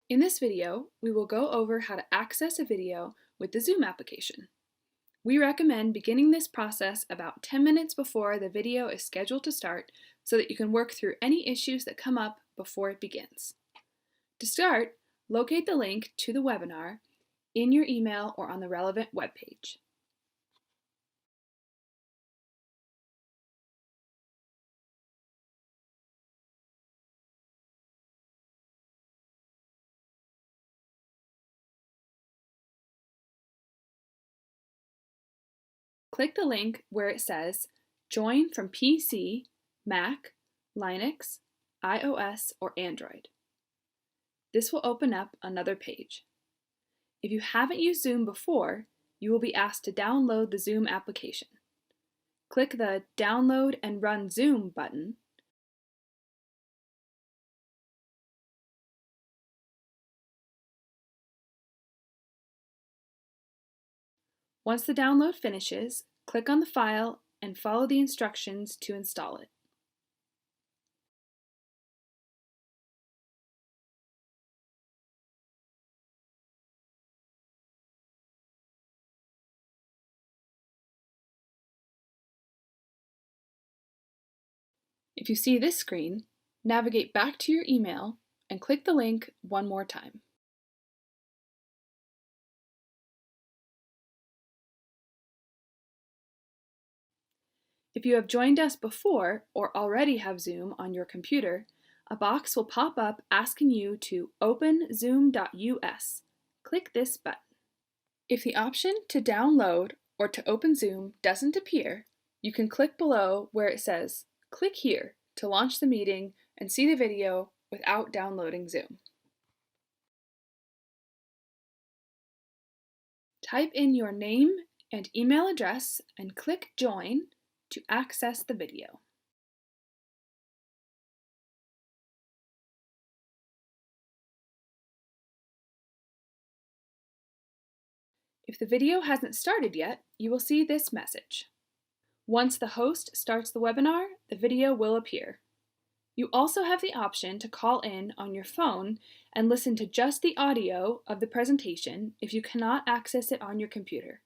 In this video, we will go over how to access a video with the Zoom application. We recommend beginning this process about 10 minutes before the video is scheduled to start so that you can work through any issues that come up before it begins. To start, locate the link to the webinar in your email or on the relevant web page. Click the link where it says Join from PC, Mac, Linux, iOS, or Android. This will open up another page. If you haven't used Zoom before, you will be asked to download the Zoom application. Click the Download and Run Zoom button. Once the download finishes, click on the file and follow the instructions to install it. If you see this screen, navigate back to your email and click the link one more time. If you have joined us before or already have Zoom on your computer, a box will pop up asking you to open zoom.us. Click this button. If the option to download or to open Zoom doesn't appear, you can click below where it says, click here to launch the meeting and see the video without downloading Zoom. Type in your name and email address and click Join to access the video. If the video hasn't started yet, you will see this message. Once the host starts the webinar, the video will appear. You also have the option to call in on your phone and listen to just the audio of the presentation if you cannot access it on your computer.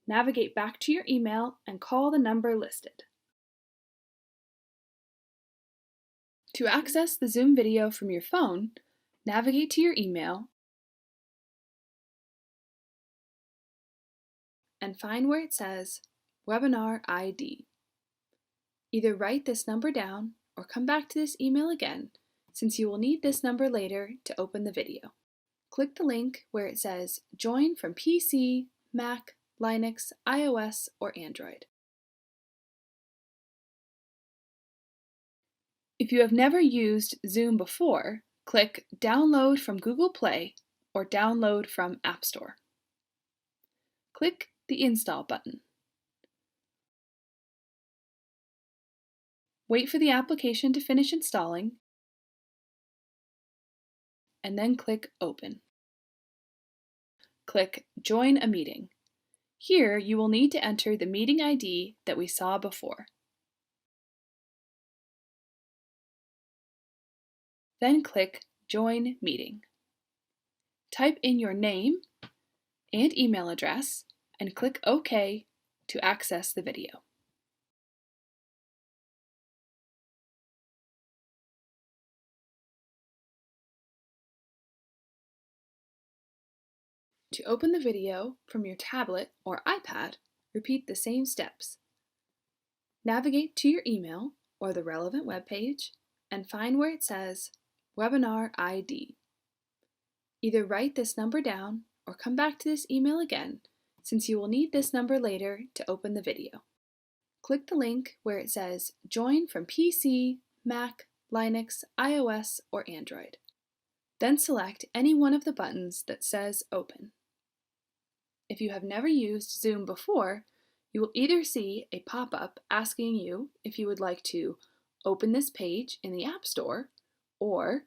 Navigate back to your email and call the number listed. To access the Zoom video from your phone, navigate to your email and find where it says Webinar ID. Either write this number down or come back to this email again, since you will need this number later to open the video. Click the link where it says Join from PC, Mac, Linux, iOS, or Android. If you have never used Zoom before, click Download from Google Play or Download from App Store. Click the Install button. Wait for the application to finish installing, and then click Open. Click Join a Meeting. Here you will need to enter the meeting ID that we saw before. Then click Join Meeting. Type in your name and email address and click OK to access the video. To open the video from your tablet or iPad, repeat the same steps. Navigate to your email or the relevant web page and find where it says Webinar ID. Either write this number down or come back to this email again, since you will need this number later to open the video. Click the link where it says Join from PC, Mac, Linux, iOS, or Android. Then select any one of the buttons that says Open. If you have never used Zoom before, you will either see a pop-up asking you if you would like to open this page in the App Store, or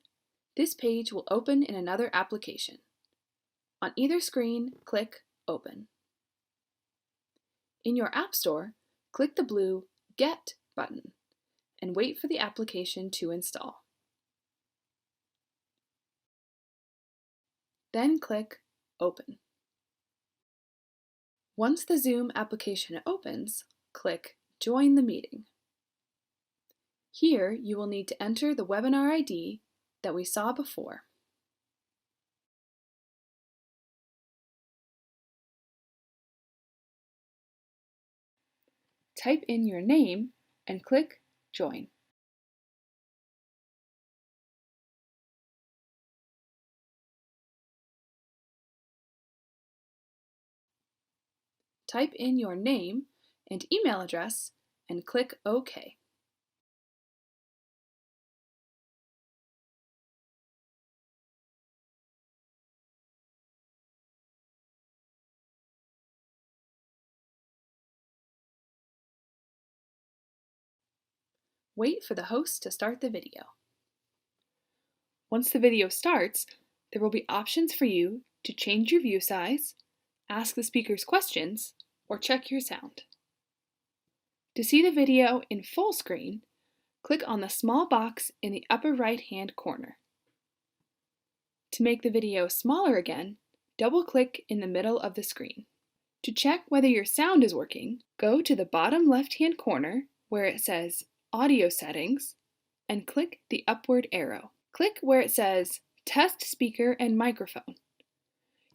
this page will open in another application. On either screen, click Open. In your App Store, click the blue Get button and wait for the application to install. then click Open. Once the Zoom application opens, click Join the Meeting. Here, you will need to enter the webinar ID that we saw before. Type in your name and click Join. Type in your name and email address and click OK. Wait for the host to start the video. Once the video starts, there will be options for you to change your view size, ask the speakers questions, or check your sound. To see the video in full screen, click on the small box in the upper right-hand corner. To make the video smaller again, double-click in the middle of the screen. To check whether your sound is working, go to the bottom left-hand corner where it says Audio Settings and click the upward arrow. Click where it says Test Speaker and Microphone.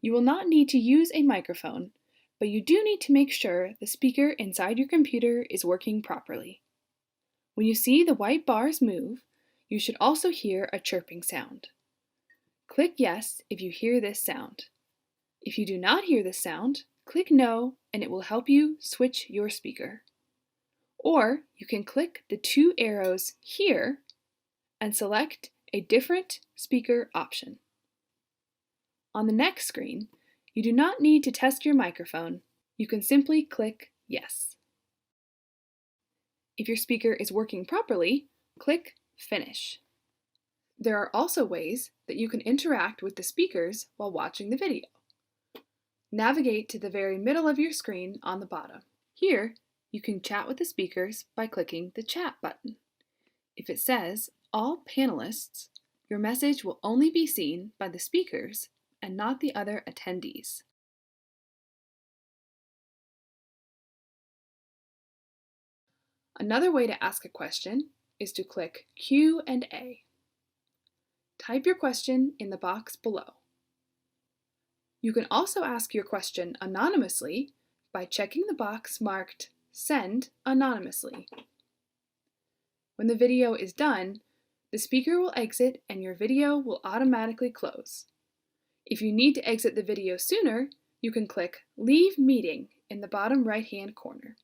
You will not need to use a microphone, but you do need to make sure the speaker inside your computer is working properly. When you see the white bars move, you should also hear a chirping sound. Click Yes if you hear this sound. If you do not hear this sound, click No and it will help you switch your speaker. Or you can click the two arrows here and select a different speaker option. On the next screen, you do not need to test your microphone. You can simply click Yes. If your speaker is working properly, click Finish. There are also ways that you can interact with the speakers while watching the video. Navigate to the very middle of your screen on the bottom. Here, you can chat with the speakers by clicking the Chat button. If it says All Panelists, your message will only be seen by the speakers and not the other attendees. Another way to ask a question is to click Q&A. Type your question in the box below. You can also ask your question anonymously by checking the box marked Send Anonymously. When the video is done, the speaker will exit and your video will automatically close. If you need to exit the video sooner, you can click Leave Meeting in the bottom right-hand corner.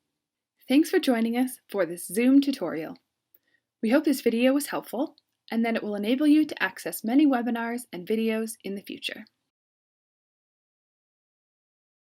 Thanks for joining us for this Zoom tutorial. We hope this video was helpful and that it will enable you to access many webinars and videos in the future.